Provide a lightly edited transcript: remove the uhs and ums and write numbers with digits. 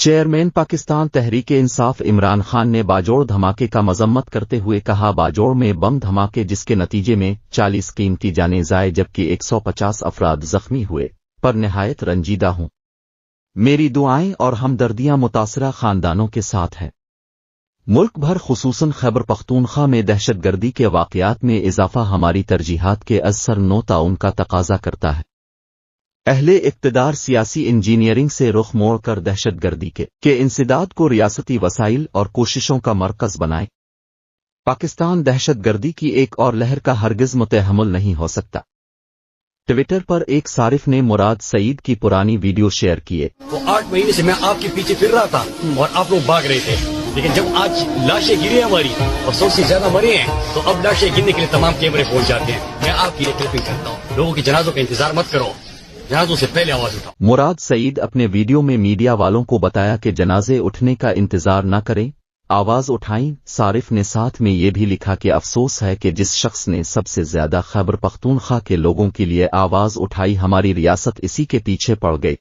Chairman Pakistan Tehreek Insaf Imran Khan نے باجوڑ دھماکے کا مذمت کرتے ہوئے کہا باجوڑ میں بم دھماکے جس کے نتیجے میں 40 قیمتی جانیں ضائع جبکہ 150 افراد زخمی ہوئے پر نہایت رنجیدہ ہوں۔ میری دعائیں اور ہمدردیاں متاثرہ خاندانوں کے ساتھ ہیں۔ ملک بھر خصوصاً خیبر پختونخوا میں دہشت گردی کے واقعات میں اضافہ ہماری ترجیحات کے اثر نو تعاون کا تقاضا کرتا ہے۔ اہل اقتدار سیاسی انجینئرنگ سے رخ موڑ کر دہشت گردی کے انسداد کو ریاستی وسائل اور کوششوں کا مرکز بنائے۔ پاکستان دہشت گردی کی ایک اور لہر کا ہرگز متحمل نہیں ہو سکتا۔ ٹویٹر پر ایک صارف نے مراد سعید کی پرانی ویڈیو شیئر کیے۔ وہ 8 مہینے سے میں آپ کے پیچھے پھر رہا تھا اور آپ لوگ بھاگ رہے تھے، لیکن جب آج لاشیں گری ہیں ہماری اور 100 سے زیادہ مرے ہیں تو اب لاشیں گرنے کے لیے تمام کیمرے پہنچ جاتے ہیں۔ میں آپ کی کلپنگ کرتا ہوں، لوگوں کے جنازوں کا انتظار مت کرو، جنازوں سے پہلے آواز اٹھاؤ۔ مراد سعید اپنے ویڈیو میں میڈیا والوں کو بتایا کہ جنازے اٹھنے کا انتظار نہ کریں، آواز اٹھائیں۔ صارف نے ساتھ میں یہ بھی لکھا کہ افسوس ہے کہ جس شخص نے سب سے زیادہ خیبر پختونخوا کے لوگوں کے لیے آواز اٹھائی ہماری ریاست اسی کے پیچھے پڑ گئی۔